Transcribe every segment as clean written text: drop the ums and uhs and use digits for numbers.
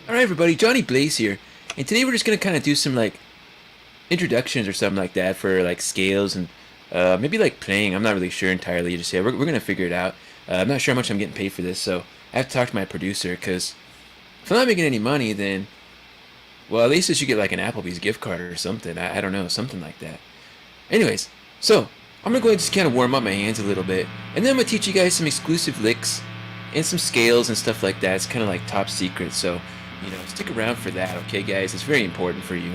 Alright everybody, Johnny Blaze here, and today we're just gonna kind of do some like introductions or something like that for like scales and maybe like playing. I'm not really sure entirely just yet. We're gonna figure it out. I'm not sure how much I'm getting paid for this, so I have to talk to my producer because if I'm not making any money, then well, at least I should get like an Applebee's gift card or something. I don't know, something like that. Anyways, so I'm gonna go ahead and just kind of warm up my hands a little bit, and then I'm gonna teach you guys some exclusive licks and some scales and stuff like that. It's kind of like top secret, so you know, stick around for that, okay, guys? It's very important for you.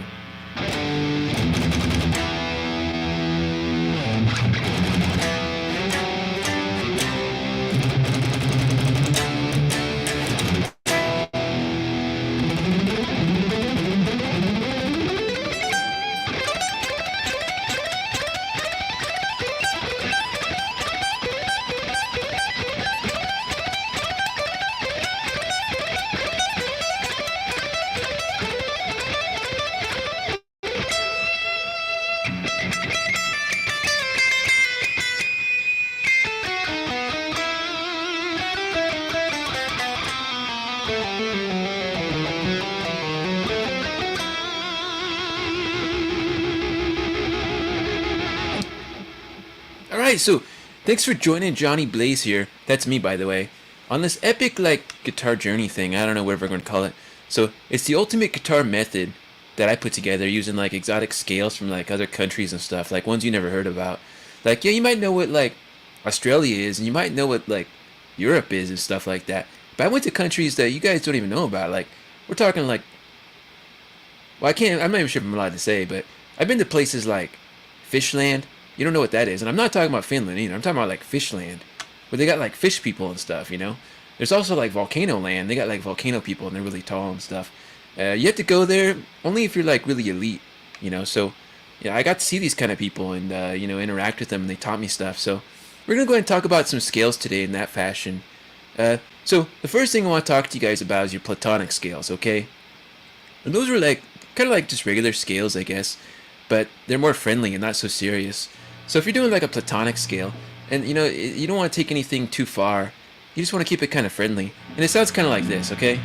Alright, so thanks for joining Johnny Blaze here. That's me, by the way. On this epic, like, guitar journey thing. I don't know whatever we're going to call it. So, it's the ultimate guitar method that I put together using, like, exotic scales from, like, other countries and stuff. Like, ones you never heard about. Like, yeah, you might know what, like, Australia is, and you might know what, like, Europe is and stuff like that. But I went to countries that you guys don't even know about. Like, we're talking, like, well, I'm not even sure if I'm allowed to say, but I've been to places like Fishland. You don't know what that is. And I'm not talking about Finland either. I'm talking about like Fishland, where they got like fish people and stuff, you know? There's also like Volcano Land. They got like volcano people and they're really tall and stuff. You have to go there only if you're like really elite, you know? So yeah, I got to see these kind of people and you know, interact with them, and they taught me stuff. So we're gonna go ahead and talk about some scales today in that fashion. So the first thing I want to talk to you guys about is your platonic scales, okay? And those are like kind of like just regular scales, I guess, but they're more friendly and not so serious. So if you're doing like a platonic scale, and you know, you don't want to take anything too far, you just want to keep it kind of friendly. And it sounds kind of like this, okay?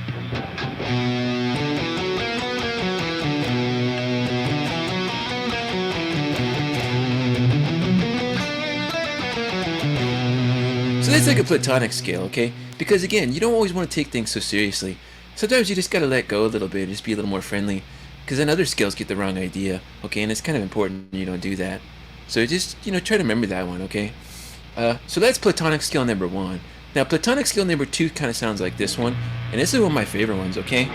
So that's like a platonic scale, okay? Because again, you don't always want to take things so seriously. Sometimes you just gotta let go a little bit, just be a little more friendly. Because then other scales get the wrong idea, okay? And it's kind of important you don't do that. So just, you know, try to remember that one, okay? So that's platonic scale number 1. Now, platonic scale number 2 kind of sounds like this one. And this is one of my favorite ones, okay?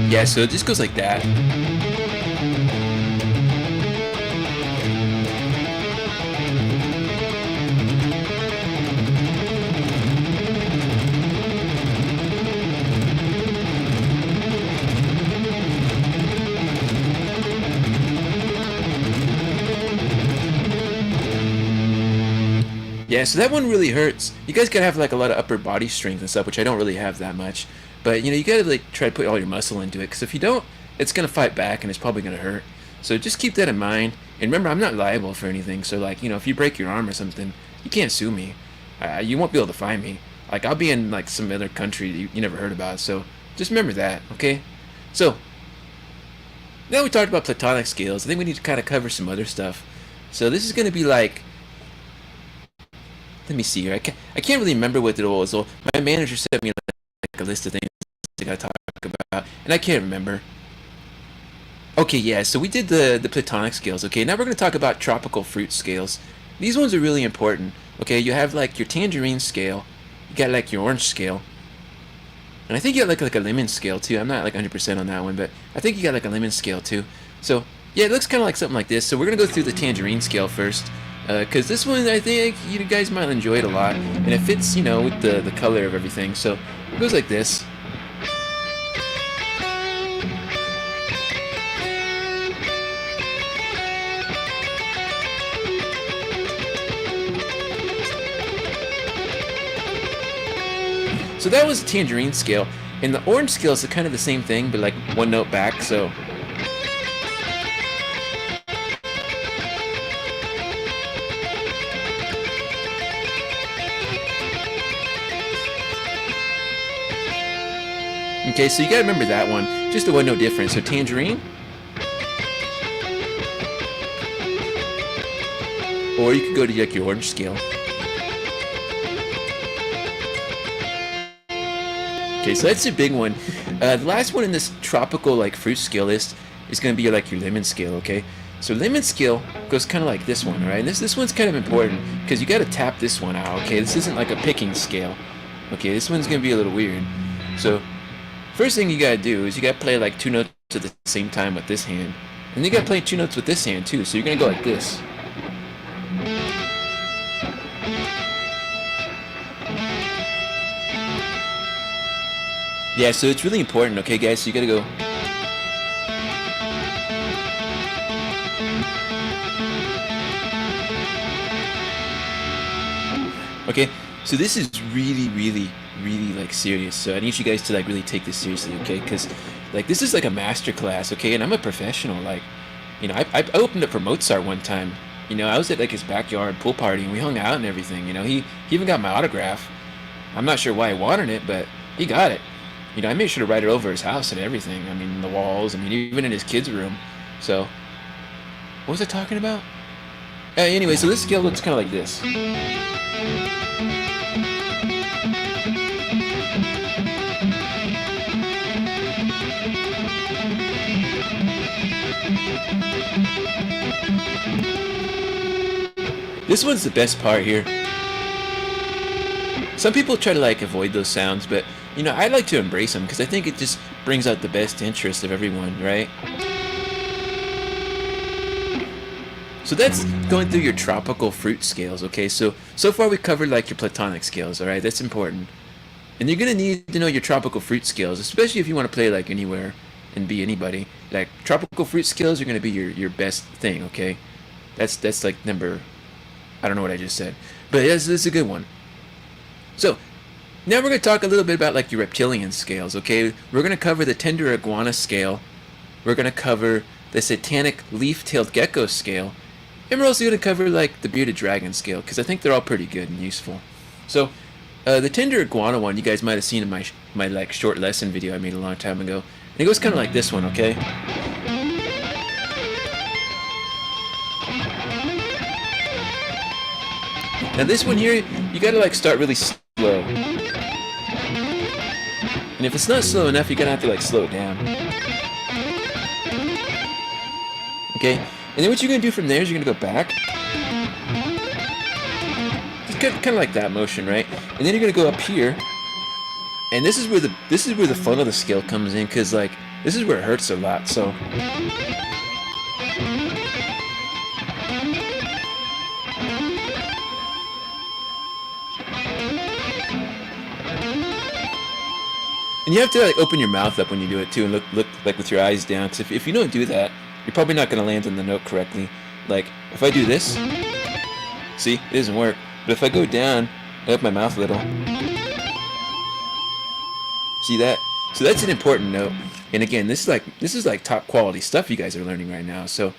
Yeah, so it just goes like that. Yeah, so that one really hurts. You guys gotta have like a lot of upper body strength and stuff, which I don't really have that much. But you know, you gotta like try to put all your muscle into it, because if you don't, it's gonna fight back and it's probably gonna hurt. So just keep that in mind. And remember, I'm not liable for anything. So like, you know, if you break your arm or something, you can't sue me. You won't be able to find me. Like I'll be in like some other country that you never heard about. So just remember that, okay? So now we talked about platonic scales. I think we need to kind of cover some other stuff. So this is gonna be like, let me see here. I can't really remember what it was. So my manager sent me like a list of things I gotta talk about, and I can't remember. Okay, yeah. So we did the platonic scales. Okay, now we're gonna talk about tropical fruit scales. These ones are really important. Okay, you have like your tangerine scale, you got like your orange scale, and I think you got like a lemon scale too. I'm not like 100% on that one, but I think you got like a lemon scale too. So yeah, it looks kind of like something like this. So we're gonna go through the tangerine scale first. Because this one, I think you guys might enjoy it a lot, and it fits, you know, with the color of everything. So it goes like this. So that was the tangerine scale, and the orange scale is kind of the same thing, but like one note back. So okay, so you gotta remember that one. Just a one note difference. So tangerine, or you could go to like your orange scale. Okay, so that's a big one. The last one in this tropical like fruit scale list is gonna be like your lemon scale. Okay, so lemon scale goes kind of like this one, all right? And this one's kind of important because you gotta tap this one out. Okay, this isn't like a picking scale. Okay, this one's gonna be a little weird. So first thing you gotta do is you gotta play like 2 notes at the same time with this hand, and you gotta play 2 notes with this hand too. So you're gonna go like this. Yeah, so it's really important, okay, guys? So you gotta go. Okay, so this is really like serious. So I need you guys to like really take this seriously, okay? Because like this is like a master class, okay? And I'm a professional. Like, you know, I opened up for Mozart one time. You know, I was at like his backyard pool party and we hung out and everything. You know, he even got my autograph. I'm not sure why he wanted it, but he got it. You know, I made sure to write it over his house and everything. I mean, the walls. I mean, even in his kids' room. So, what was I talking about? Anyway, so this scale looks kind of like this. This one's the best part here. Some people try to like avoid those sounds, but you know, I like to embrace them because I think it just brings out the best interest of everyone, right? So that's going through your tropical fruit scales, okay? So far we covered like your platonic scales, all right? That's important. And you're gonna need to know your tropical fruit scales, especially if you want to play like anywhere and be anybody. Like tropical fruit scales are gonna be your best thing, okay? That's like number, I don't know what I just said, but this is a good one. So now we're gonna talk a little bit about like your reptilian scales, okay? We're gonna cover the tender iguana scale. We're gonna cover the satanic leaf-tailed gecko scale, and we're also gonna cover like the bearded dragon scale because I think they're all pretty good and useful. So the tender iguana one you guys might have seen in my like short lesson video I made a long time ago. And it goes kind of like this one, okay? Now this one here, you gotta like start really slow. And if it's not slow enough, you're gonna have to like slow it down. Okay? And then what you're gonna do from there is you're gonna go back. Just kind of like that motion, right? And then you're gonna go up here. And this is where the fun of the scale comes in, cause like this is where it hurts a lot. So and you have to like open your mouth up when you do it too, and look like with your eyes down. Cause if you don't do that, you're probably not gonna land on the note correctly. Like if I do this, see, it doesn't work. But if I go down, I open my mouth a little. See that? So that's an important note. And again, this is like top quality stuff you guys are learning right now. So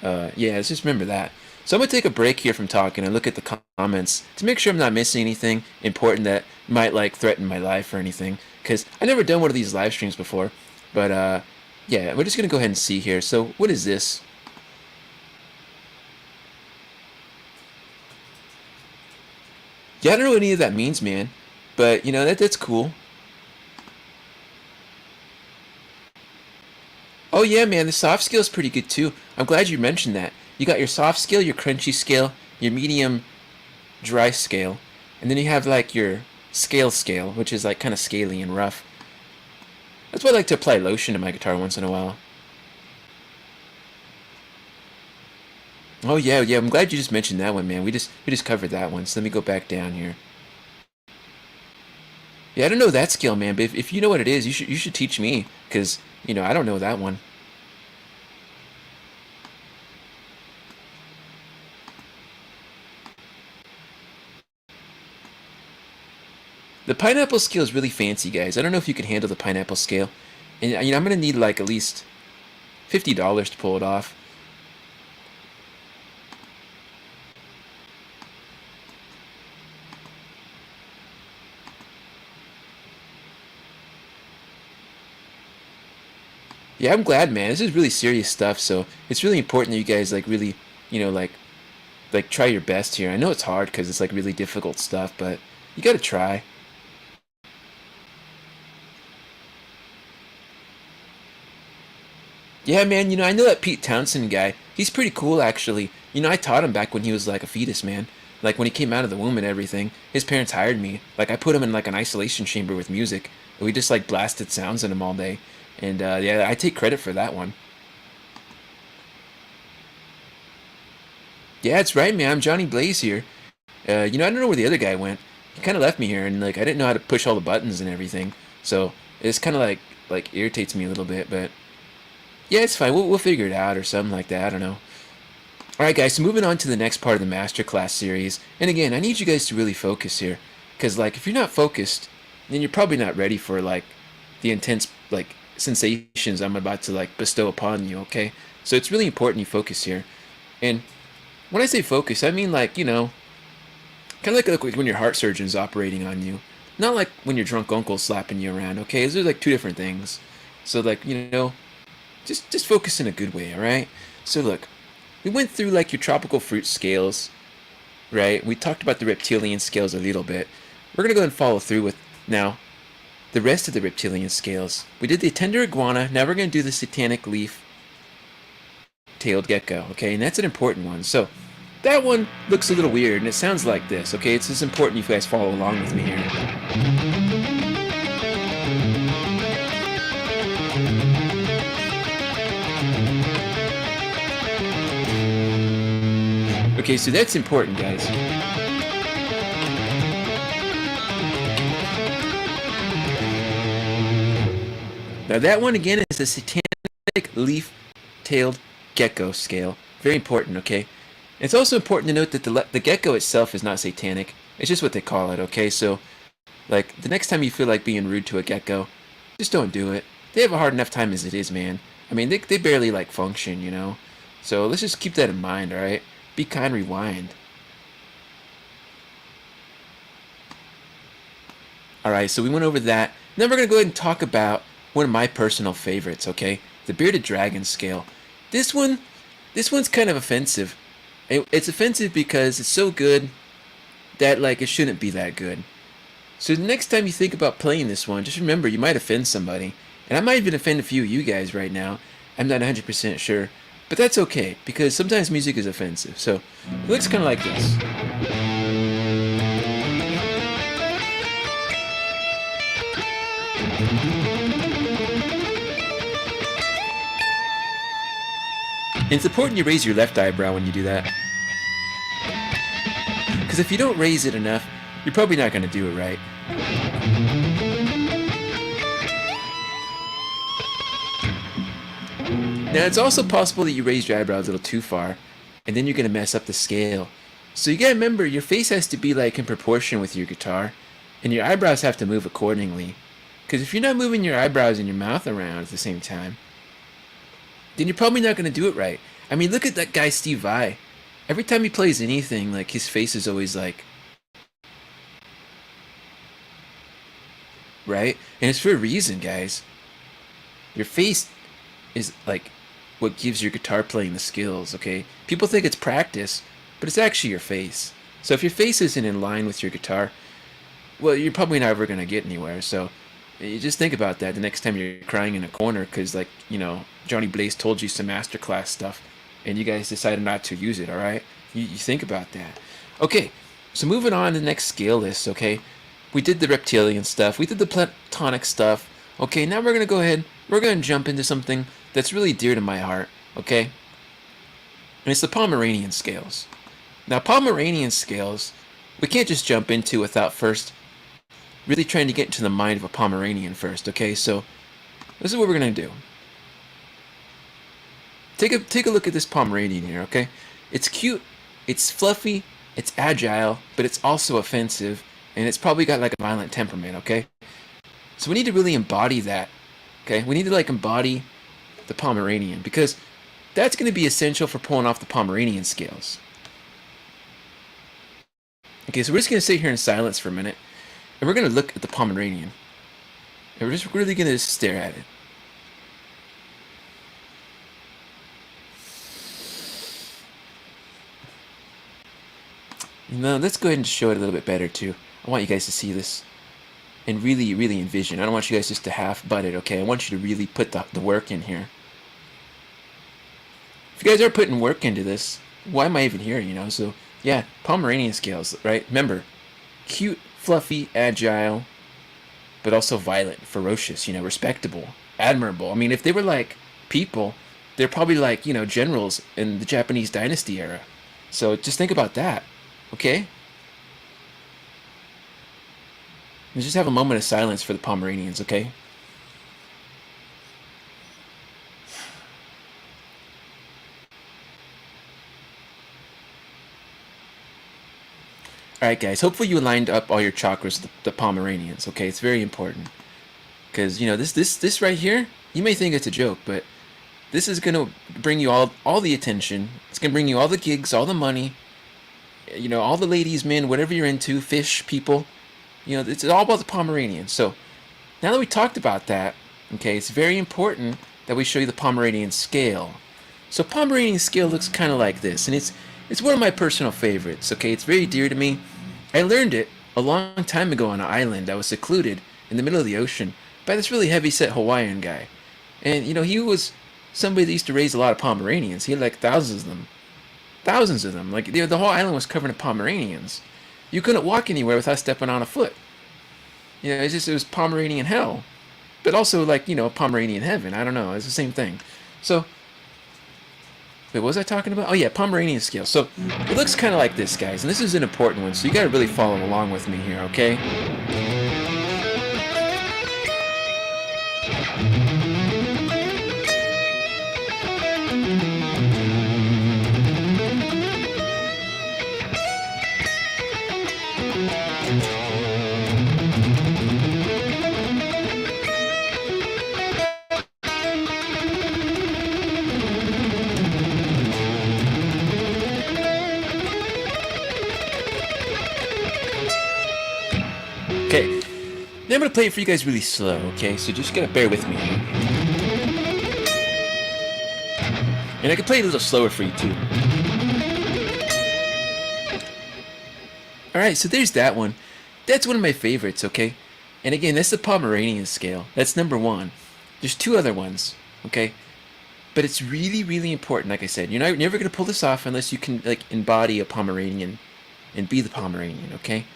yeah, let's just remember that. So I'm gonna take a break here from talking and look at the comments to make sure I'm not missing anything important that might like threaten my life or anything. Cause I've never done one of these live streams before. But yeah, we're just gonna go ahead and see here. So what is this? Yeah, I don't know what any of that means, man. But you know that's cool. Oh yeah, man, the soft scale is pretty good too. I'm glad you mentioned that. You got your soft scale, your crunchy scale, your medium dry scale, and then you have like your scale, which is like kind of scaly and rough. That's why I like to apply lotion to my guitar once in a while. Oh yeah, yeah. I'm glad you just mentioned that one, man. We just covered that one. So let me go back down here. Yeah, I don't know that scale, man. But if you know what it is, you should teach me, cause you know I don't know that one. The pineapple scale is really fancy, guys. I don't know if you can handle the pineapple scale, and you know I'm gonna need like at least $50 to pull it off. Yeah, I'm glad, man. This is really serious stuff, so it's really important that you guys like really, you know, like try your best here. I know it's hard because it's like really difficult stuff, but you gotta try. Yeah, man, you know, I know that Pete Townsend guy. He's pretty cool, actually. You know, I taught him back when he was like a fetus, man. Like when he came out of the womb and everything. His parents hired me. Like I put him in like an isolation chamber with music. And we just like blasted sounds in him all day. And yeah, I take credit for that one. Yeah, it's right, man. I'm Johnny Blaze here. You know, I don't know where the other guy went. He kind of left me here, and like I didn't know how to push all the buttons and everything. So it's kind of like irritates me a little bit, but yeah, it's fine. We'll figure it out or something like that. I don't know. All right, guys. So moving on to the next part of the Masterclass series. And again, I need you guys to really focus here, because like if you're not focused, then you're probably not ready for like the intense like sensations I'm about to like bestow upon you. Okay. So it's really important you focus here. And when I say focus, I mean like you know, kind of like when your heart surgeon's operating on you, not like when your drunk uncle's slapping you around. Okay, those are like two different things. So like you know, just focus in a good way, all right? So look, we went through like your tropical fruit scales, right? We talked about the reptilian scales a little bit. We're gonna go and follow through with now the rest of the reptilian scales. We did the tender iguana. Now we're gonna do the satanic leaf-tailed gecko, okay? And that's an important one. So that one looks a little weird, and it sounds like this, okay? It's just important you guys follow along with me here. Okay, so that's important, guys. Now that one again is a satanic leaf-tailed gecko scale. Very important, okay? It's also important to note that the gecko itself is not satanic. It's just what they call it, okay? So, like, the next time you feel like being rude to a gecko, just don't do it. They have a hard enough time as it is, man. I mean, they barely, like, function, you know? So let's just keep that in mind, alright? Be kind, rewind. Alright, so we went over that. Then we're going to go ahead and talk about one of my personal favorites, okay? The Bearded Dragon scale. This one's kind of offensive. It's offensive because it's so good that, like, it shouldn't be that good. So the next time you think about playing this one, just remember you might offend somebody. And I might even offend a few of you guys right now. I'm not 100% sure. But that's okay, because sometimes music is offensive. So it looks kind of like this. And it's important you raise your left eyebrow when you do that. Because if you don't raise it enough, you're probably not going to do it right. Now it's also possible that you raise your eyebrows a little too far, and then you're going to mess up the scale. So you got to remember, your face has to be like in proportion with your guitar, and your eyebrows have to move accordingly. Because if you're not moving your eyebrows and your mouth around at the same time, then you're probably not going to do it right. I mean, look at that guy Steve Vai. Every time he plays anything, like, his face is always like... Right? And it's for a reason, guys. Your face is, like, what gives your guitar playing the skills, okay? People think it's practice, but it's actually your face. So if your face isn't in line with your guitar, well, you're probably never going to get anywhere. So you just think about that the next time you're crying in a corner because, like, you know, Johnny Blaze told you some Masterclass stuff and you guys decided not to use it, all right? You think about that. Okay, so moving on to the next scale list, okay? We did the reptilian stuff. We did the platonic stuff. Okay, now we're going to go ahead. We're going to jump into something that's really dear to my heart, okay? And it's the Pomeranian scales. Now, Pomeranian scales, we can't just jump into without first really trying to get into the mind of a Pomeranian first, okay? So this is what we're going to do. Take a look at this Pomeranian here, okay? It's cute, it's fluffy, it's agile, but it's also offensive, and it's probably got like a violent temperament, okay? So we need to really embody that, okay? We need to like embody the Pomeranian because that's going to be essential for pulling off the Pomeranian scales. Okay, so we're just going to sit here in silence for a minute, and we're going to look at the Pomeranian. And we're just really going to stare at it. Now, let's go ahead and show it a little bit better, too. I want you guys to see this and really, really envision. I don't want you guys just to half-butt it, okay? I want you to really put the work in here. If you guys are putting work into this, why am I even here, you know? So, yeah, Pomeranian scales, right? Remember, cute, fluffy, agile, but also violent, ferocious, you know, respectable, admirable. I mean, if they were like people, they're probably like, you know, generals in the Japanese dynasty era. So just think about that. Okay? Let's just have a moment of silence for the Pomeranians, okay? Alright guys, hopefully you lined up all your chakras with the Pomeranians, okay? It's very important. Because, you know, this right here, you may think it's a joke, but this is going to bring you all the attention. It's going to bring you all the gigs, all the money, you know, all the ladies, men, whatever you're into, fish, people. You know, it's all about the Pomeranian. So, now that we talked about that, okay, it's very important that we show you the Pomeranian scale. So, Pomeranian scale looks kind of like this, and it's one of my personal favorites, okay? It's very dear to me. I learned it a long time ago on an island. I was secluded in the middle of the ocean by this really heavy-set Hawaiian guy. And, you know, he was somebody that used to raise a lot of Pomeranians. He had like thousands of them. Thousands of them. Like, the whole island was covered in Pomeranians. You couldn't walk anywhere without stepping on a foot. You know, it was Pomeranian hell. But also, like, you know, Pomeranian heaven. I don't know. It's the same thing. So, wait, what was I talking about? Oh, yeah, Pomeranian scale. So, it looks kind of like this, guys. And this is an important one, so you got to really follow along with me here, okay? Now I'm gonna play it for you guys really slow, okay? So just gotta bear with me. And I can play it a little slower for you too. Alright, so there's that one. That's one of my favorites, okay? And again, that's the Pomeranian scale. That's number 1. There's 2 other ones, okay? But it's really, really important, like I said. You're never going to pull this off unless you can like embody a Pomeranian and be the Pomeranian, okay?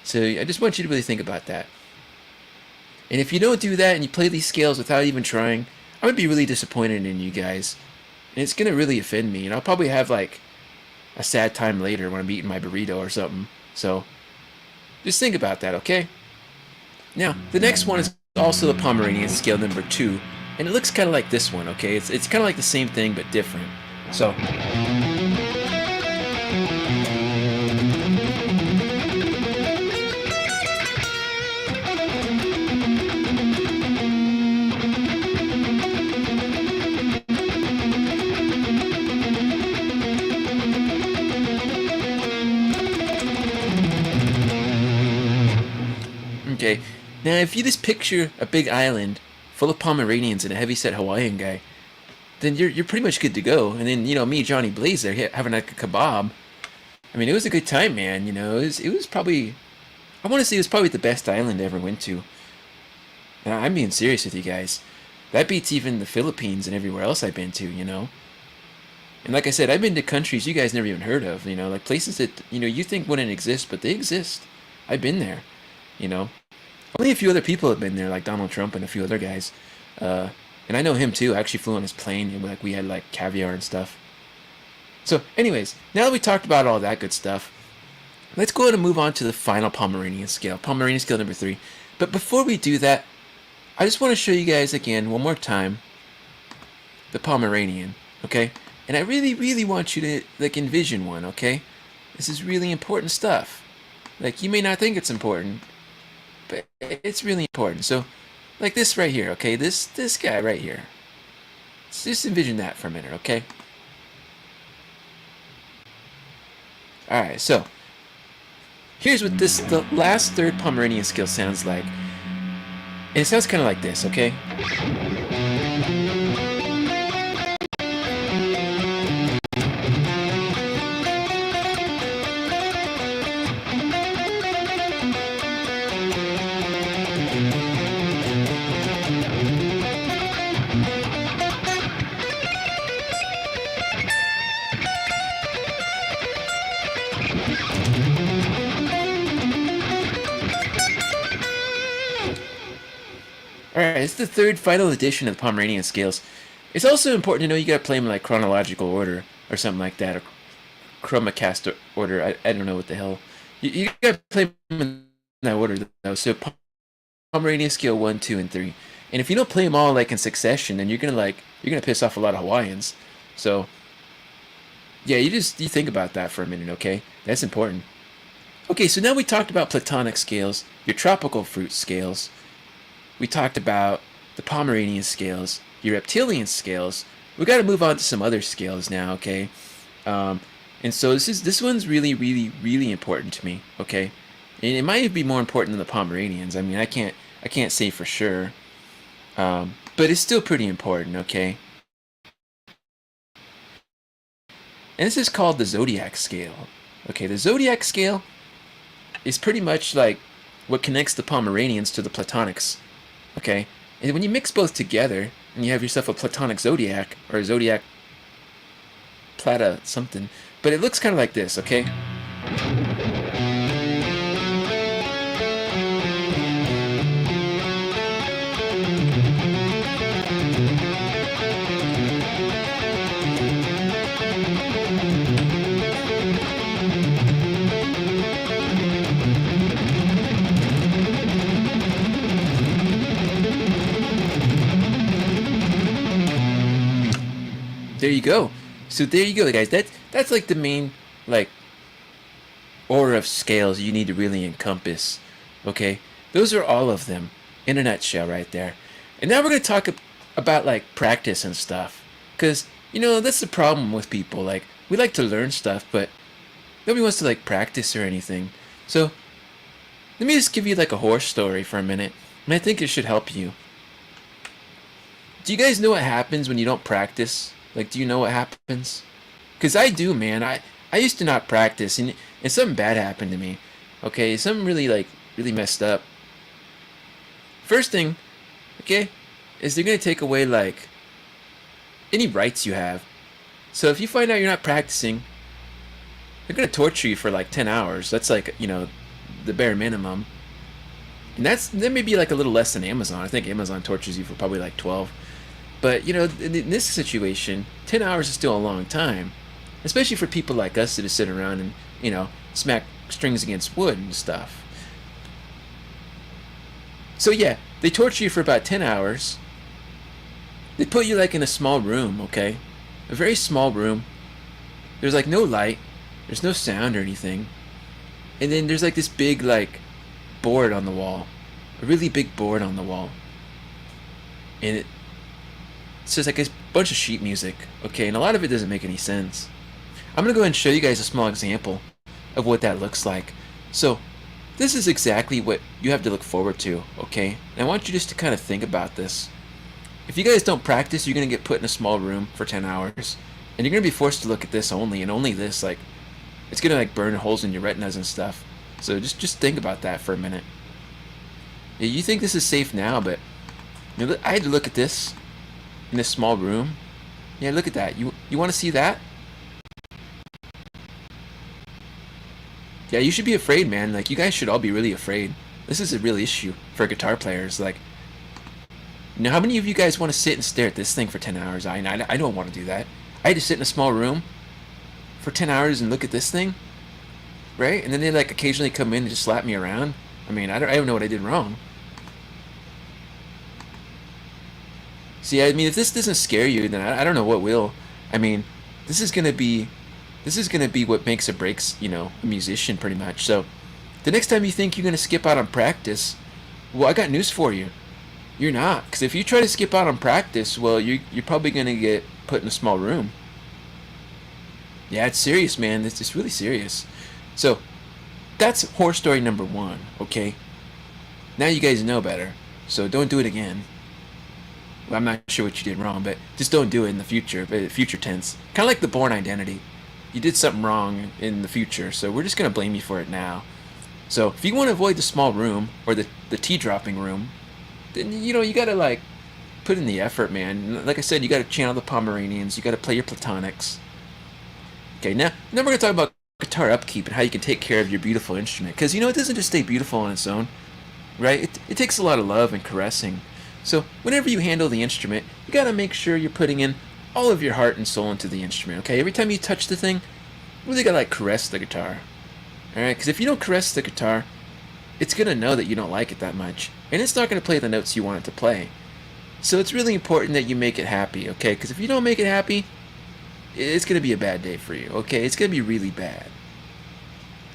So I just want you to really think about that. And if you don't do that and you play these scales without even trying, I'm going to be really disappointed in you guys. And it's going to really offend me. And I'll probably have like a sad time later when I'm eating my burrito or something. So just think about that, okay? Now, the next one is also the Pomeranian scale number 2. And it looks kind of like this one, okay? It's kind of like the same thing, but different. So, okay. Now, if you just picture a big island full of Pomeranians and a heavyset Hawaiian guy, then you're pretty much good to go. And then, you know, me, Johnny Blaze there, having like a kebab. I mean, it was a good time, man. You know, it was probably, I want to say it was probably the best island I ever went to. And I'm being serious with you guys. That beats even the Philippines and everywhere else I've been to, you know. And like I said, I've been to countries you guys never even heard of, you know, like places that, you know, you think wouldn't exist, but they exist. I've been there, you know. Only a few other people have been there, like Donald Trump and a few other guys. And I know him too. I actually flew on his plane, and like we had like caviar and stuff. So, anyways, now that we talked about all that good stuff, let's go ahead and move on to the final Pomeranian scale, Pomeranian scale number 3. But before we do that, I just want to show you guys again, one more time, the Pomeranian, okay? And I really, really want you to like envision one, okay? This is really important stuff. Like, you may not think it's important, but it's really important. So, like this right here, okay? This guy right here. Let's just envision that for a minute, okay? Alright, so here's what the last third Pomeranian scale sounds like. And it sounds kind of like this, okay? Alright, it's the third final edition of the Pomeranian scales. It's also important to know you gotta play them in like chronological order or something like that, or chromacast order. I don't know what the hell. You gotta play them in that order though. So Pomeranian scale 1, 2, and 3. And if you don't play them all like in succession, then you're gonna piss off a lot of Hawaiians. So yeah, you think about that for a minute, okay? That's important. Okay, so now we talked about platonic scales, your tropical fruit scales. We talked about the Pomeranian scales, your reptilian scales. We got to move on to some other scales now, okay? And so this one's really, really, really important to me, okay? And it might be more important than the Pomeranians. I mean, I can't say for sure, but it's still pretty important, okay? And this is called the zodiac scale. Okay, the zodiac scale is pretty much like what connects the Pomeranians to the Platonics. Okay, and when you mix both together and you have yourself a Platonic zodiac or a zodiac plata something, but it looks kind of like this, okay? There you go. So there you go, guys. That's like the main like order of scales you need to really encompass. Okay, those are all of them in a nutshell, right there. And now we're gonna talk about like practice and stuff, because you know that's the problem with people. Like we like to learn stuff, but nobody wants to like practice or anything. So Let me just give you like a horror story for a minute, and I think it should help you. Do you guys know what happens when you don't practice? Like, do you know what happens? Because I do, man. I used to not practice, and something bad happened to me. Okay, something really, like, really messed up. First thing, okay, is they're going to take away, like, any rights you have. So if you find out you're not practicing, they're going to torture you for, like, 10 hours. That's, like, you know, the bare minimum. And that may be, like, a little less than Amazon. I think Amazon tortures you for probably, like, 12. But, you know, in this situation, 10 hours is still a long time. Especially for people like us that just sit around and, you know, smack strings against wood and stuff. So yeah, they torture you for about 10 hours. They put you like in a small room, okay? A very small room. There's like no light. There's no sound or anything. And then there's like this big like board on the wall. A really big board on the wall. And it says like a bunch of sheet music, okay? And a lot of it doesn't make any sense. I'm going to go ahead and show you guys a small example of what that looks like. So, this is exactly what you have to look forward to, okay? And I want you just to kind of think about this. If you guys don't practice, you're going to get put in a small room for 10 hours. And you're going to be forced to look at this only, and only this. Like, it's going to like burn holes in your retinas and stuff. So just think about that for a minute. Yeah, you think this is safe now, but you know, I had to look at this in this small room. Yeah, look at that. You want to see that? Yeah, you should be afraid, man. Like, you guys should all be really afraid. This is a real issue for guitar players. Like, you know, how many of you guys want to sit and stare at this thing for 10 hours? I don't want to do that. I had to sit in a small room for 10 hours and look at this thing, right? And then they, like, occasionally come in and just slap me around. I mean, I don't know what I did wrong. See, I mean, if this doesn't scare you, then I don't know what will. I mean, this is gonna be what makes or breaks, you know, a musician pretty much. So, the next time you think you're gonna skip out on practice, well, I got news for you. You're not, because if you try to skip out on practice, well, you're probably gonna get put in a small room. Yeah, it's serious, man. It's really serious. So, that's horror story number 1. Okay. Now you guys know better, so don't do it again. Well, I'm not sure what you did wrong, but just don't do it in the future, future tense. Kind of like the Bourne Identity. You did something wrong in the future, so we're just going to blame you for it now. So if you want to avoid the small room, or the tea dropping room, then, you know, you got to, like, put in the effort, man. Like I said, you got to channel the Pomeranians, you got to play your platonics. Okay, now we're going to talk about guitar upkeep and how you can take care of your beautiful instrument. Because, you know, it doesn't just stay beautiful on its own, right? It takes a lot of love and caressing. So whenever you handle the instrument, you got to make sure you're putting in all of your heart and soul into the instrument, okay? Every time you touch the thing, you really got to, like, caress the guitar. Alright, because if you don't caress the guitar, it's going to know that you don't like it that much. And it's not going to play the notes you want it to play. So it's really important that you make it happy, okay? Because if you don't make it happy, it's going to be a bad day for you, okay? It's going to be really bad.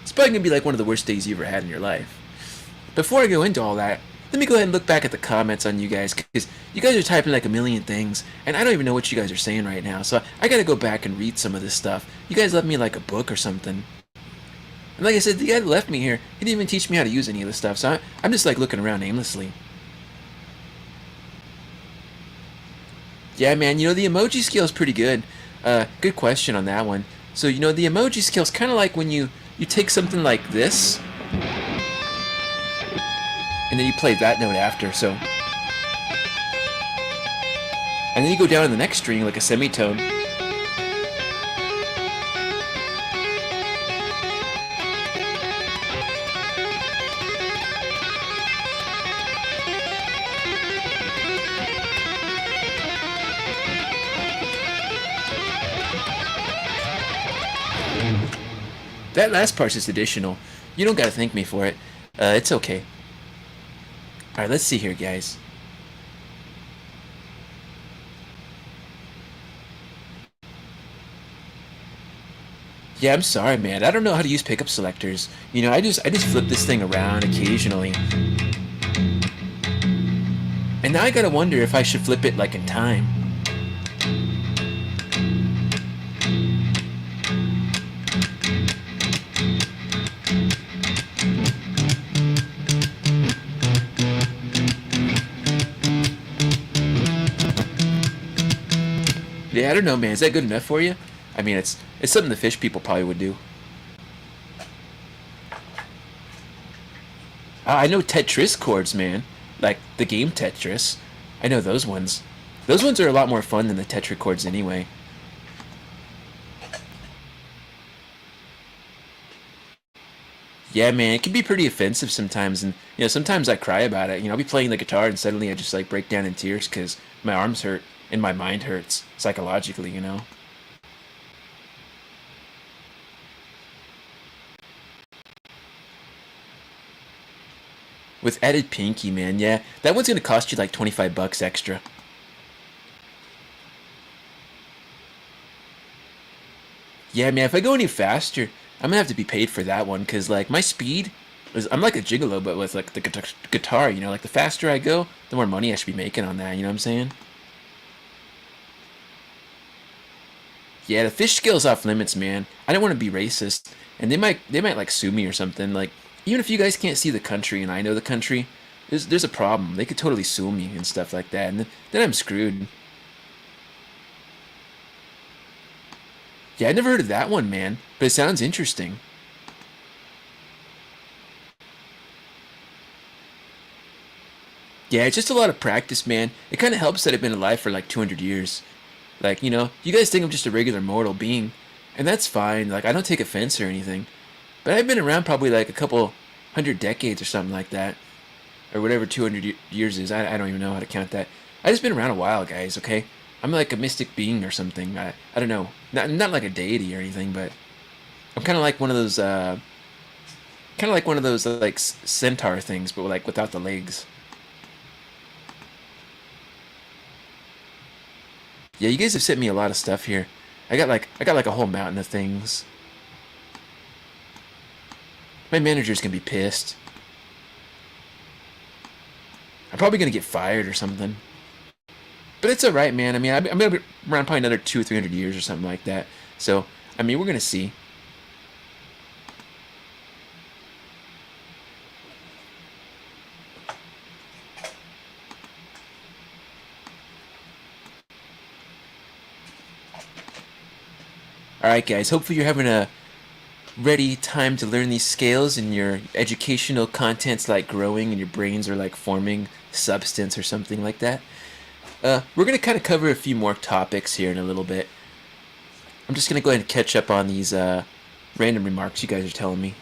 It's probably going to be like one of the worst days you ever had in your life. Before I go into all that, let me go ahead and look back at the comments on you guys, because you guys are typing like a million things, and I don't even know what you guys are saying right now, so I gotta go back and read some of this stuff. You guys left me like a book or something. And like I said, the guy that left me here, he didn't even teach me how to use any of this stuff, so I'm just like looking around aimlessly. Yeah, man, you know, the emoji scale is pretty good. Good question on that one. So, you know, the emoji scale is kind of like when you take something like this, and then you play that note after, so. And then you go down in the next string like a semitone. That last part's just additional. You don't gotta thank me for it. It's okay. Alright, let's see here, guys. Yeah, I'm sorry, man. I don't know how to use pickup selectors. You know, I just flip this thing around occasionally. And now I gotta wonder if I should flip it like in time. Yeah, I don't know, man. Is that good enough for you? I mean, it's something the fish people probably would do. I know Tetris chords, man. Like the game Tetris. I know those ones. Those ones are a lot more fun than the Tetra chords anyway. Yeah, man, it can be pretty offensive sometimes, and sometimes I cry about it. I'll be playing the guitar and suddenly I just like break down in tears because my arms hurt and my mind hurts psychologically. With added pinky, man, yeah, that one's gonna cost you like 25 bucks extra. Yeah, man, if I go any faster, I'm gonna have to be paid for that one because like my speed I'm like a gigolo, but with like the guitar. Like the faster I go, the more money I should be making on that. You know what I'm saying? Yeah, the fish scale's off limits, man. I don't want to be racist, and they might like sue me or something. Like even if you guys can't see the country and I know the country, there's a problem. They could totally sue me and stuff like that, and then I'm screwed. Yeah, I never heard of that one, man, but it sounds interesting. Yeah, it's just a lot of practice, man. It kind of helps that I've been alive for like 200 years. Like, you guys think I'm just a regular mortal being, and that's fine. Like, I don't take offense or anything. But I've been around probably like a couple hundred decades or something like that, or whatever 200 years is. I don't even know how to count that. I just been around a while, guys. Okay, I'm like a mystic being or something. I don't know. Not like a deity or anything, but I'm kind of like one of those like centaur things, but like without the legs. Yeah, you guys have sent me a lot of stuff here. I got like a whole mountain of things. My manager's gonna be pissed. I'm probably gonna get fired or something. But it's all right, man. I mean, I'm gonna be around probably another 200 or 300 years or something like that. So, I mean, we're gonna see. All right, guys. Hopefully, you're having a ready time to learn these scales and your educational content's like growing and your brains are like forming substance or something like that. We're gonna kind of cover a few more topics here in a little bit. I'm just gonna go ahead and catch up on these random remarks you guys are telling me.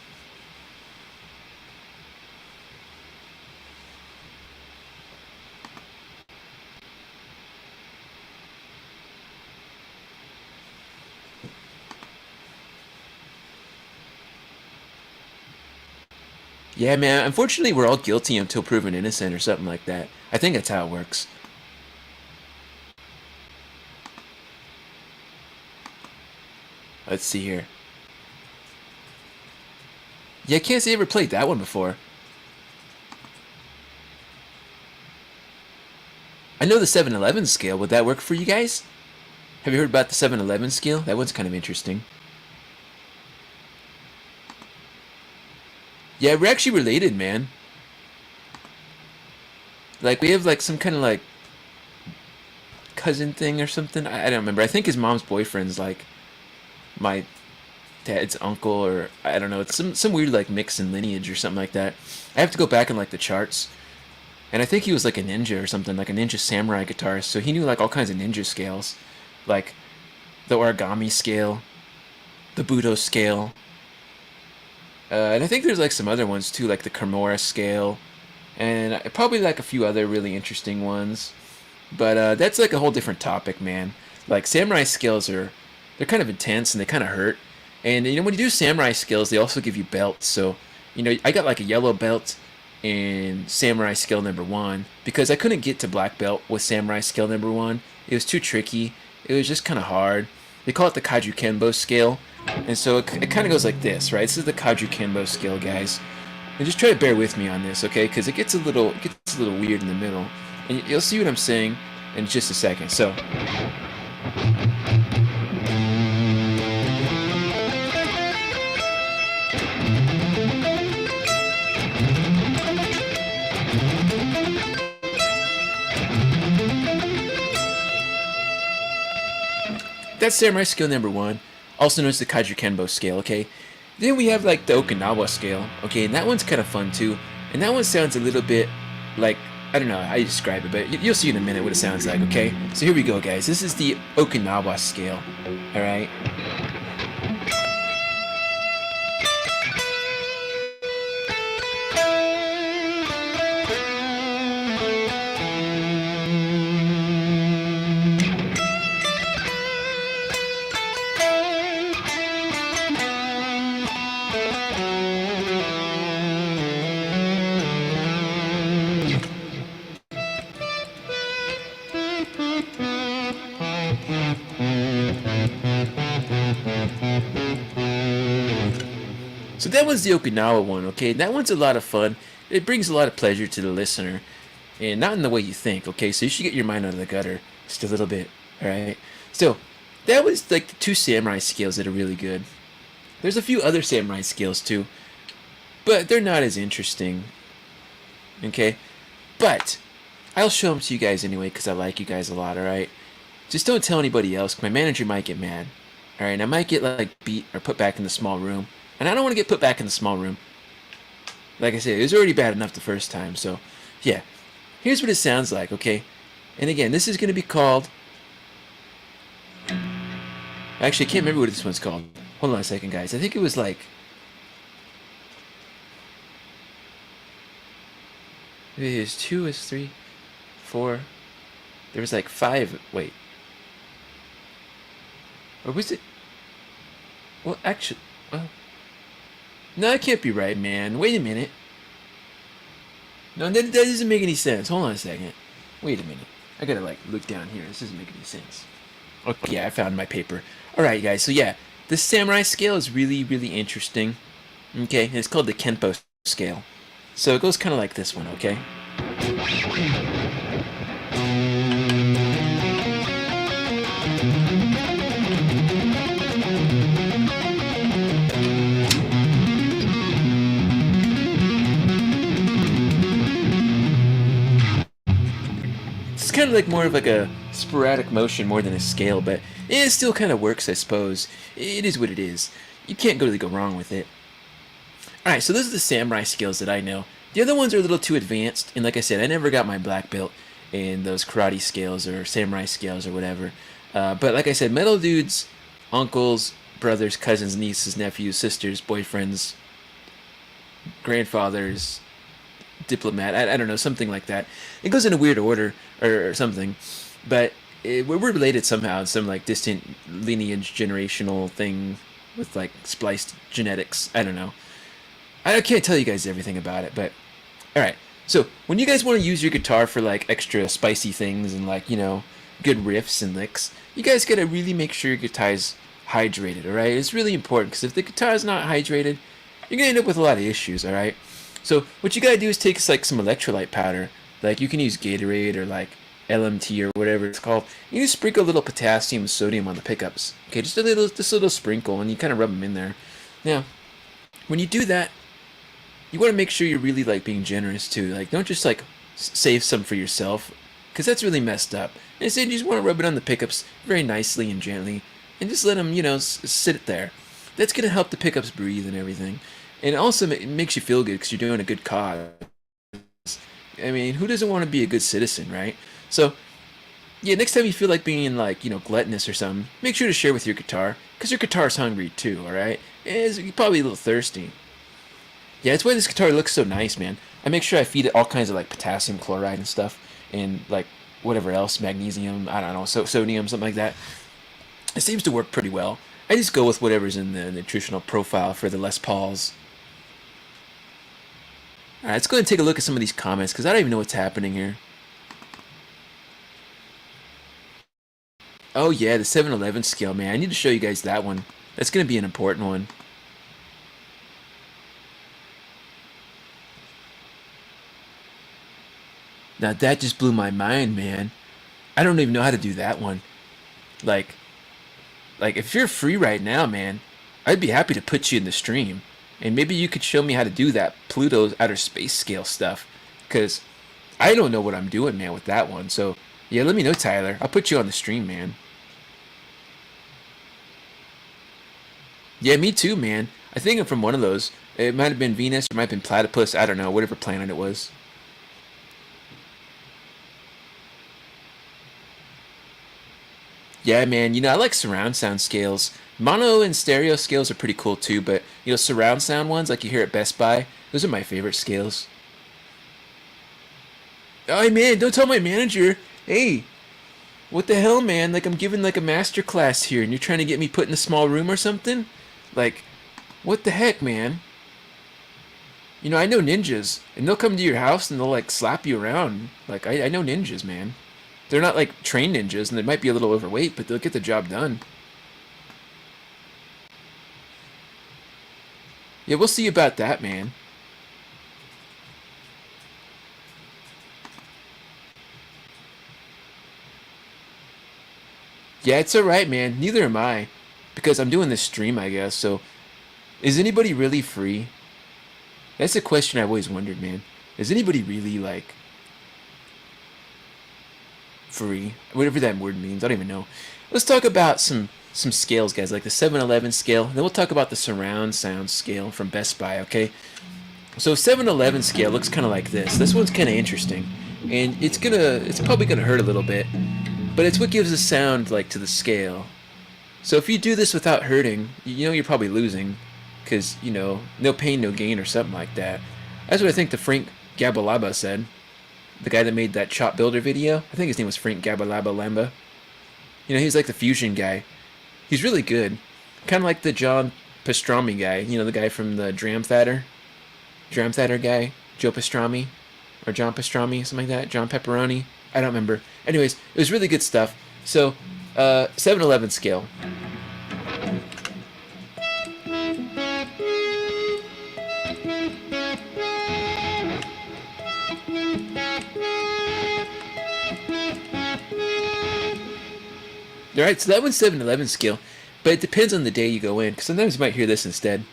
Yeah, man. Unfortunately, we're all guilty until proven innocent or something like that. I think that's how it works. Let's see here. Yeah, I can't say I ever played that one before. I know the 7-Eleven scale. Would that work for you guys? Have you heard about the 7-Eleven scale? That one's kind of interesting. Yeah, we're actually related, man. Like, we have, like, some kind of, like, cousin thing or something. I don't remember. I think his mom's boyfriend's, like, my dad's uncle, or I don't know. It's some weird, like, mix in lineage or something like that. I have to go back in, like, the charts. And I think he was, like, a ninja or something, like a ninja samurai guitarist. So he knew, like, all kinds of ninja scales. Like, the origami scale, the Budo scale. And I think there's, like, some other ones, too, like the Kimura scale. And probably like a few other really interesting ones. But that's like a whole different topic, man. Like samurai skills they're kind of intense and they kind of hurt. And when you do samurai skills, they also give you belts. So I got like a yellow belt in samurai skill number one because I couldn't get to black belt with samurai skill number one. It was too tricky. It was just kind of hard. They call it the Kaju Kenbo scale, and so it kind of goes like this, right? This is the Kaju Kenbo scale, guys. And just try to bear with me on this, okay? Because it gets a little weird in the middle, and you'll see what I'm saying in just a second. So, That's samurai scale number 1, also known as the Kaiju Kenbo scale, okay? Then we have like the Okinawa scale, okay, and that one's kind of fun too. And that one sounds a little bit like, I don't know how you describe it, but you'll see in a minute what it sounds like, okay? So here we go, guys. This is the Okinawa scale, alright? So that was the Okinawa one, okay? That one's a lot of fun. It brings a lot of pleasure to the listener, and not in the way you think, okay? So you should get your mind out of the gutter just a little bit, alright? So, that was like the 2 samurai scales that are really good. There's a few other samurai scales too, but they're not as interesting, okay? But, I'll show them to you guys anyway because I like you guys a lot, alright? Just don't tell anybody else. My manager might get mad, alright? I might get like beat or put back in the small room. And I don't want to get put back in the small room. Like I said, it was already bad enough the first time. So, yeah. Here's what it sounds like, okay? And again, this is going to be called... Actually, I can't remember what this one's called. Hold on a second, guys. I think it was like... Maybe it was 2, it was 3, 4... There was like 5... Wait. Or was it... Well, actually... Well... No, that can't be right, man. Wait a minute. No, that doesn't make any sense. Hold on a second. Wait a minute. I gotta, like, look down here. This doesn't make any sense. Okay, yeah, I found my paper. Alright, guys, so yeah. This samurai scale is really, really interesting. Okay, and it's called the Kenpo scale. So it goes kind of like this one, okay? Kind of like more of like a sporadic motion more than a scale, but it still kind of works, I suppose. It is what it is. You can't really go wrong with it. Alright, so those are the samurai scales that I know. The other ones are a little too advanced, and like I said, I never got my black belt in those karate scales or samurai scales or whatever. But like I said, metal dudes, uncles, brothers, cousins, nieces, nephews, sisters, boyfriends, grandfathers, diplomat, I don't know, something like that. It goes in a weird order or something, but we're related somehow in some like distant lineage generational thing with like spliced genetics. I don't know. I can't tell you guys everything about it, but alright. So when you guys want to use your guitar for like extra spicy things and like, you know, good riffs and licks, you guys gotta really make sure your guitar's hydrated, alright? It's really important because if the guitar's not hydrated, you're gonna end up with a lot of issues, alright? So what you gotta do is take like some electrolyte powder, like you can use Gatorade or like LMT or whatever it's called. You just sprinkle a little potassium and sodium on the pickups. Okay, just a little sprinkle, and you kind of rub them in there. Now, when you do that, you want to make sure you're really like being generous too. Like don't just like save some for yourself, because that's really messed up. Instead, you just want to rub it on the pickups very nicely and gently, and just let them, you know, sit there. That's gonna help the pickups breathe and everything. And it also makes you feel good because you're doing a good cause. I mean, who doesn't want to be a good citizen, right? So, yeah, next time you feel like being like, you know, gluttonous or something, make sure to share with your guitar, because your guitar's hungry too, alright? It's probably a little thirsty. Yeah, that's why this guitar looks so nice, man. I make sure I feed it all kinds of like potassium chloride and stuff, and like whatever else, magnesium, I don't know, sodium, something like that. It seems to work pretty well. I just go with whatever's in the nutritional profile for the Les Pauls. Alright, let's go ahead and take a look at some of these comments, because I don't even know what's happening here. Oh yeah, the 7-11 scale, man. I need to show you guys that one. That's going to be an important one. Now that just blew my mind, man. I don't even know how to do that one. Like if you're free right now, man, I'd be happy to put you in the stream. And maybe you could show me how to do that Pluto's outer space scale stuff. Because I don't know what I'm doing, man, with that one. So, yeah, let me know, Tyler. I'll put you on the stream, man. Yeah, me too, man. I think I'm from one of those. It might have been Venus, or it might have been Platypus. I don't know, whatever planet it was. Yeah, man. I like surround sound scales. Mono and stereo scales are pretty cool too, but surround sound ones like you hear at Best Buy, those are my favorite scales. Oh man, don't tell my manager. Hey, what the hell, man? Like I'm giving like a master class here, and you're trying to get me put in a small room or something? Like, what the heck, man? I know ninjas, and they'll come to your house and they'll like slap you around. Like I know ninjas, man. They're not like trained ninjas, and they might be a little overweight, but they'll get the job done. Yeah, we'll see about that, man. Yeah, it's alright, man. Neither am I. Because I'm doing this stream, I guess. So, is anybody really free? That's a question I've always wondered, man. Is anybody really, like, free? Whatever that word means. I don't even know. Let's talk about some scales, guys, like the 7-Eleven scale. Then we'll talk about the surround sound scale from Best Buy, okay? So 7-Eleven scale looks kind of like this. This one's kind of interesting. And it's probably gonna hurt a little bit, but it's what gives a sound like to the scale. So if you do this without hurting, you're probably losing, because no pain, no gain, or something like that. That's what I think the Frank Gabalaba said, the guy that made that Chop Builder video. I think his name was Frank Gabalaba Lamba. He's like the fusion guy. He's really good, kind of like the John Pastrami guy. The guy from the Dram Thatter guy, Joe Pastrami, or John Pastrami, something like that. John Pepperoni. I don't remember. Anyways, it was really good stuff. So, 7-Eleven scale. Alright, so that one's 7-Eleven scale, but it depends on the day you go in, because sometimes you might hear this instead.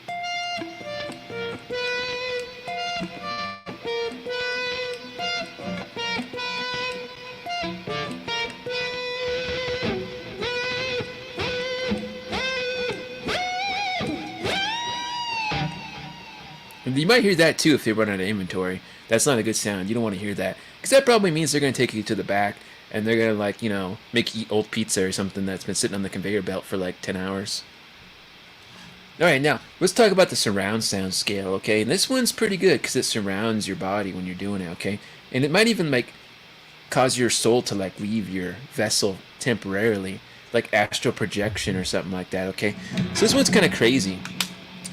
And you might hear that too if they run out of inventory. That's not a good sound. You don't want to hear that, because that probably means they're going to take you to the back, and they're going to, like, make you eat old pizza or something that's been sitting on the conveyor belt for like 10 hours. Alright, now, let's talk about the surround sound scale, okay? And this one's pretty good because it surrounds your body when you're doing it, okay? And it might even, like, cause your soul to, like, leave your vessel temporarily, like astral projection or something like that, okay? So this one's kind of crazy.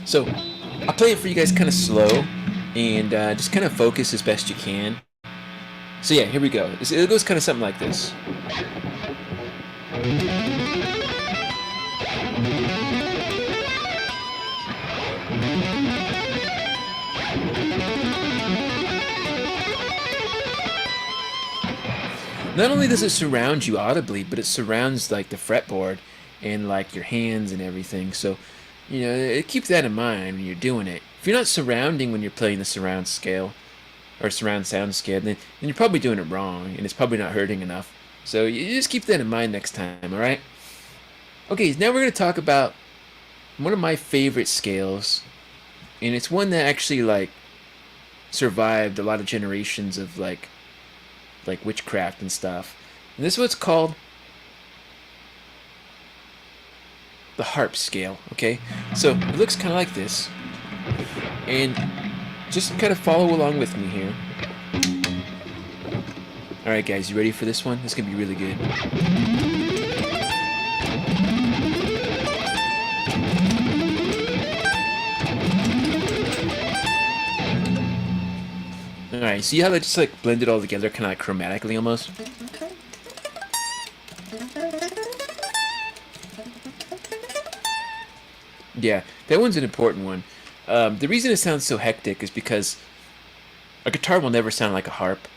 So, I'll play it for you guys kind of slow, and just kind of focus as best you can. So yeah, here we go. It goes kind of something like this. Not only does it surround you audibly, but it surrounds like the fretboard and like your hands and everything. So, keep that in mind when you're doing it. If you're not surrounding when you're playing the surround scale or surround sound scale, then you're probably doing it wrong, and it's probably not hurting enough. So you just keep that in mind next time, all right? Okay, now we're going to talk about one of my favorite scales, and it's one that actually like survived a lot of generations of like witchcraft and stuff. And this is what's called the harp scale, okay? So it looks kind of like this, and just kind of follow along with me here. Alright guys, you ready for this one? This is going to be really good. Alright, see how they just like blend it all together kind of like chromatically almost? Yeah, that one's an important one. The reason it sounds so hectic is because a guitar will never sound like a harp.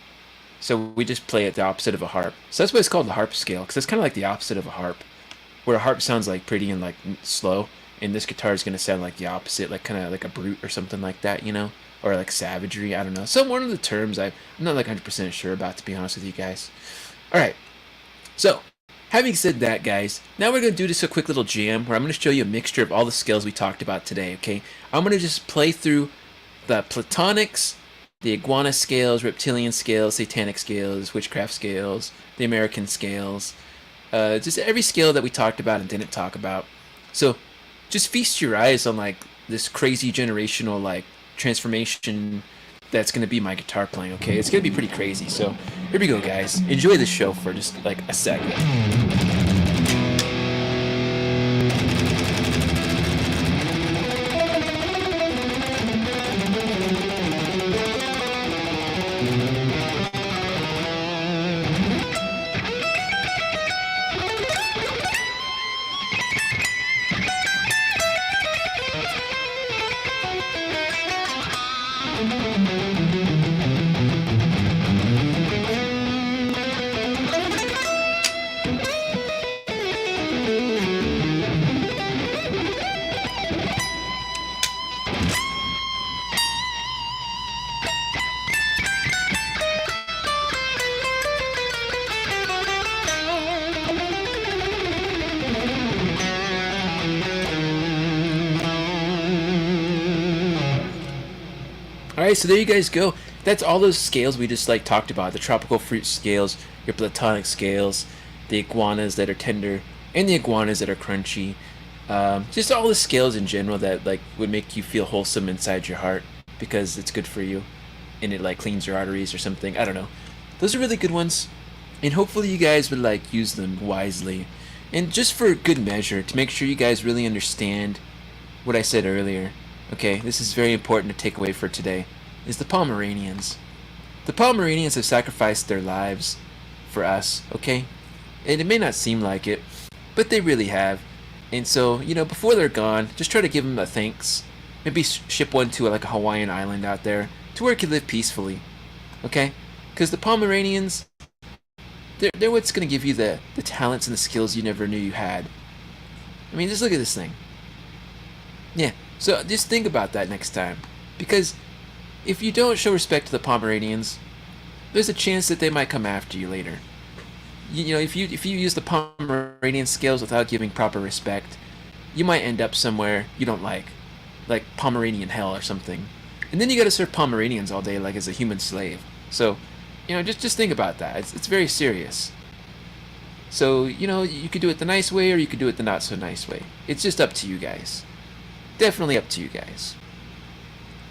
So we just play it the opposite of a harp. So that's why it's called the harp scale, because it's kind of like the opposite of a harp. Where a harp sounds like pretty and like slow, and this guitar is going to sound like the opposite, like kind of like a brute or something like that, Or like savagery, I don't know. Some one of the terms I'm not like 100% sure about, to be honest with you guys. Alright, so having said that, guys, now we're going to do just a quick little jam where I'm going to show you a mixture of all the scales we talked about today, okay? I'm going to just play through the platonics, the iguana scales, reptilian scales, satanic scales, witchcraft scales, the American scales, just every scale that we talked about and didn't talk about. So just feast your eyes on like this crazy generational like transformation that's going to be my guitar playing, okay? It's going to be pretty crazy. So here we go, guys. Enjoy the show for just like a second. Alright, so there you guys go. That's all those scales we just like talked about. The tropical fruit scales, your platonic scales, the iguanas that are tender, and the iguanas that are crunchy. Just all the scales in general that like would make you feel wholesome inside your heart because it's good for you and it like cleans your arteries or something. I don't know. Those are really good ones. And hopefully you guys would like use them wisely. And just for good measure, to make sure you guys really understand what I said earlier. Okay, this is very important to take away for today, is the Pomeranians. The Pomeranians have sacrificed their lives for us, okay? And it may not seem like it, but they really have. And so, you know, before they're gone, just try to give them a thanks. Maybe ship one to like a Hawaiian island out there to where it can live peacefully, okay? Because the Pomeranians, they're what's going to give you the talents and the skills you never knew you had. I mean, just look at this thing. Yeah, so just think about that next time. Because if you don't show respect to the Pomeranians, there's a chance that they might come after you later. You know, if you use the Pomeranian scales without giving proper respect, you might end up somewhere you don't like Pomeranian hell or something. And then you gotta serve Pomeranians all day like as a human slave. So, you know, just think about that. It's very serious. So, you know, you could do it the nice way or you could do it the not so nice way. It's just up to you guys. Definitely up to you guys.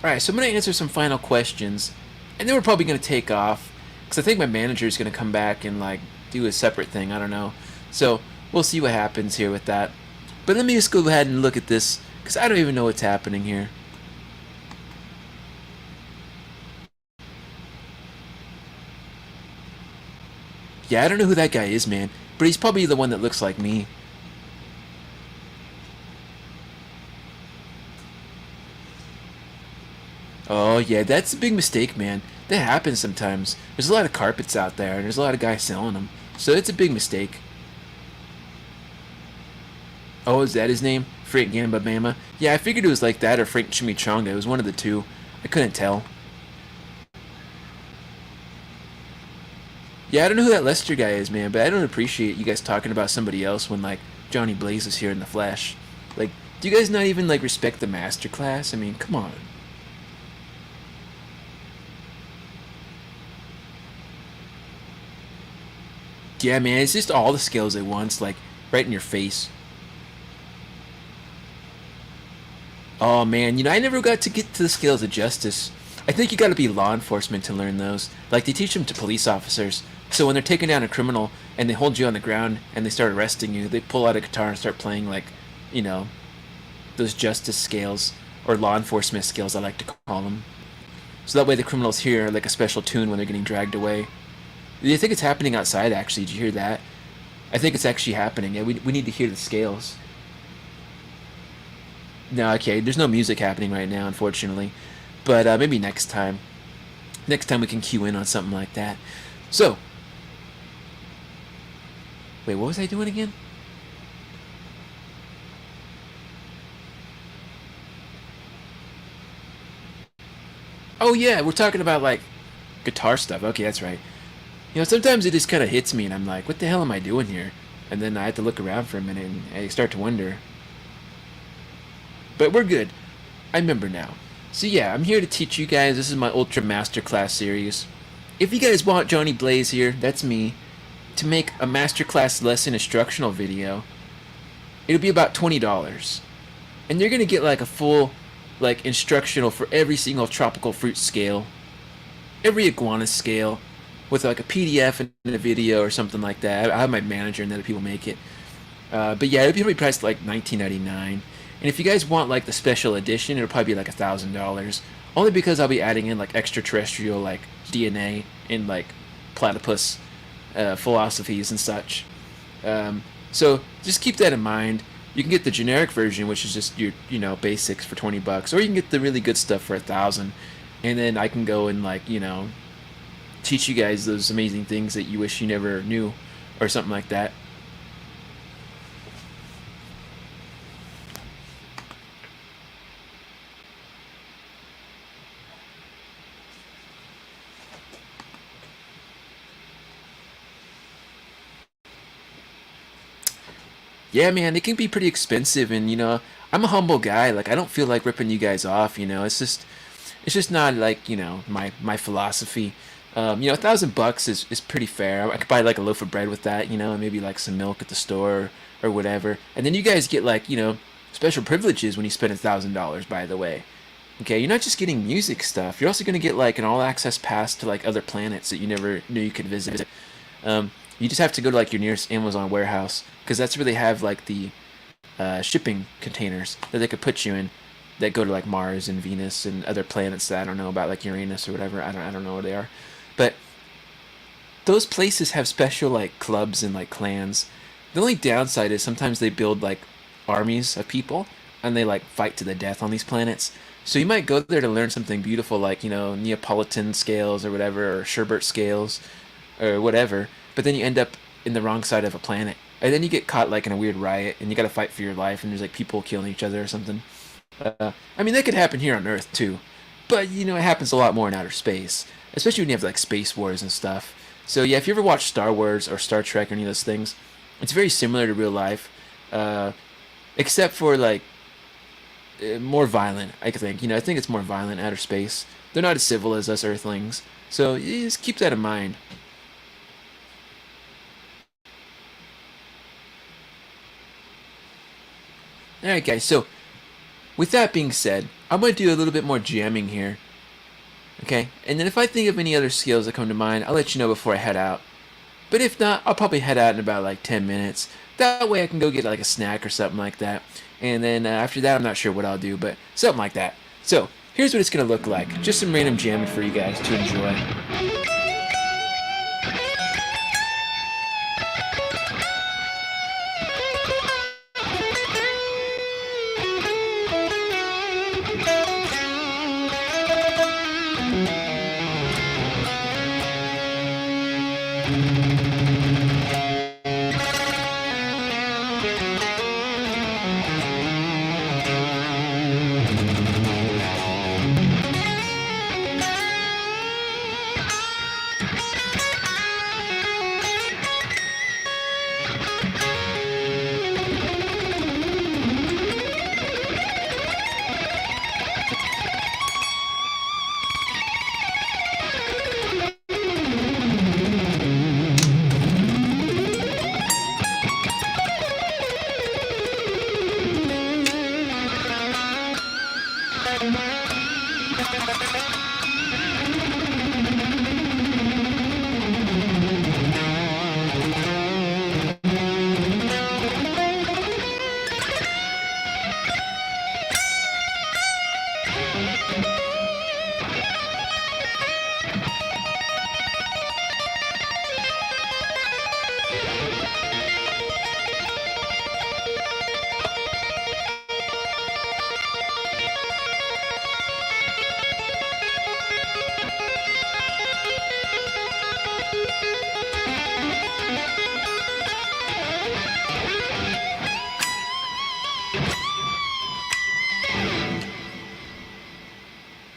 Alright, so I'm going to answer some final questions, and then we're probably going to take off, because I think my manager is going to come back and, like, do a separate thing, I don't know. So, we'll see what happens here with that. But let me just go ahead and look at this, because I don't even know what's happening here. Yeah, I don't know who that guy is, man, but he's probably the one that looks like me. Oh, yeah, that's a big mistake, man. That happens sometimes. There's a lot of carpets out there, and there's a lot of guys selling them. So it's a big mistake. Oh, is that his name? Frank Gamba Bama? Yeah, I figured it was like that or Frank Chimichanga. It was one of the two. I couldn't tell. Yeah, I don't know who that Lester guy is, man, but I don't appreciate you guys talking about somebody else when, like, Johnny Blaze is here in the flesh. Like, do you guys not even, like, respect the Masterclass? I mean, come on. Yeah, man, it's just all the scales at once, like, right in your face. Oh, man, you know, I never got to get to the scales of justice. I think you gotta be law enforcement to learn those. Like, they teach them to police officers. So when they're taking down a criminal and they hold you on the ground and they start arresting you, they pull out a guitar and start playing, like, you know, those justice scales, or law enforcement scales, I like to call them. So that way the criminals hear, like, a special tune when they're getting dragged away. Do you think it's happening outside, actually? Did you hear that? I think it's actually happening. Yeah, we need to hear the scales. No, okay, there's no music happening right now, unfortunately. But maybe next time. Next time we can cue in on something like that. So. Wait, what was I doing again? Oh, yeah, we're talking about, like, guitar stuff. Okay, that's right. You know, sometimes it just kind of hits me, and I'm like, what the hell am I doing here? And then I had to look around for a minute, and I start to wonder. But we're good. I remember now. So yeah, I'm here to teach you guys. This is my Ultra Masterclass series. If you guys want Johnny Blaze here, that's me, to make a Masterclass lesson instructional video, it'll be about $20. And you're going to get like a full like instructional for every single tropical fruit scale, every iguana scale, with like a PDF and a video or something like that. I have my manager and other people make it. But yeah, it'll be priced like $19.99. And if you guys want like the special edition, it'll probably be like $1,000. Only because I'll be adding in like extraterrestrial like DNA and like platypus philosophies and such. So just keep that in mind. You can get the generic version, which is just your basics for $20, or you can get the really good stuff for $1,000. And then I can go and like teach you guys those amazing things that you wish you never knew, or something like that. Yeah, man, it can be pretty expensive, and I'm a humble guy. Like, I don't feel like ripping you guys off. It's just not like my philosophy. $1,000 is pretty fair. I could buy like a loaf of bread with that, and maybe like some milk at the store or whatever. And then you guys get like special privileges when you spend $1,000. By the way, okay, you're not just getting music stuff. You're also gonna get like an all-access pass to like other planets that you never knew you could visit. You just have to go to like your nearest Amazon warehouse, because that's where they have like the shipping containers that they could put you in that go to like Mars and Venus and other planets that I don't know about, like Uranus or whatever. I don't know where they are, but those places have special like clubs and like clans. The only downside is sometimes they build like armies of people and they like fight to the death on these planets. So you might go there to learn something beautiful like Neapolitan scales or whatever, or Sherbert scales or whatever, but then you end up in the wrong side of a planet. And then you get caught like in a weird riot and you gotta fight for your life, and there's like people killing each other or something. I mean, that could happen here on Earth too, but it happens a lot more in outer space, especially when you have like space wars and stuff. So yeah, if you ever watch Star Wars or Star Trek or any of those things, it's very similar to real life, except for like more violent. I think I think it's more violent in outer space. They're not as civil as us Earthlings, so just keep that in mind. All right, guys. So with that being said, I'm going to do a little bit more jamming here. Okay? And then if I think of any other skills that come to mind, I'll let you know before I head out. But if not, I'll probably head out in about like 10 minutes. That way I can go get like a snack or something like that. And then after that, I'm not sure what I'll do, but something like that. So here's what it's going to look like. Just some random jamming for you guys to enjoy.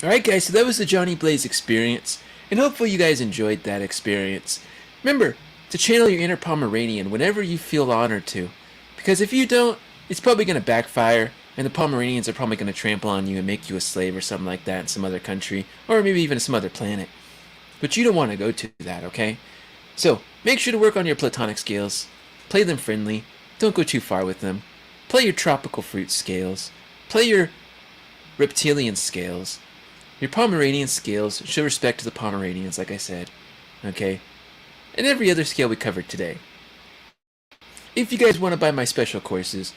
Alright guys, so that was the Johnny Blaze experience, and hopefully you guys enjoyed that experience. Remember, to channel your inner Pomeranian whenever you feel honored to. Because if you don't, it's probably going to backfire, and the Pomeranians are probably going to trample on you and make you a slave or something like that in some other country, or maybe even some other planet. But you don't want to go to that, okay? So, make sure to work on your platonic scales. Play them friendly. Don't go too far with them. Play your tropical fruit scales. Play your reptilian scales. Your Pomeranian scales show respect to the Pomeranians, like I said. Okay? And every other scale we covered today. If you guys want to buy my special courses,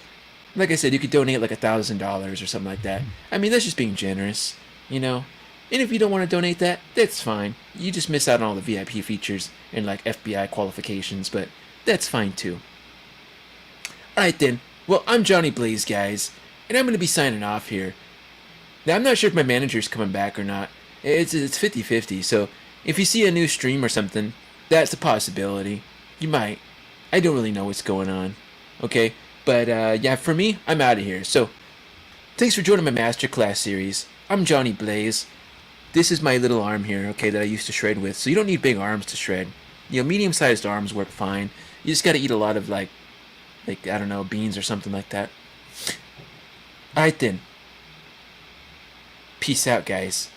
like I said, you could donate like $1,000 or something like that. I mean, that's just being generous, you know? And if you don't want to donate that, that's fine. You just miss out on all the VIP features and like FBI qualifications, but that's fine too. Alright then, well, I'm Johnny Blaze, guys, and I'm going to be signing off here. Now, I'm not sure if my manager's coming back or not. It's 50-50, so if you see a new stream or something, that's a possibility. You might. I don't really know what's going on. Okay? But, yeah, for me, I'm out of here. So, thanks for joining my Masterclass series. I'm Johnny Blaze. This is my little arm here, okay, that I used to shred with. So you don't need big arms to shred. You know, medium-sized arms work fine. You just gotta eat a lot of, like, I don't know, beans or something like that. Alright then. Peace out, guys.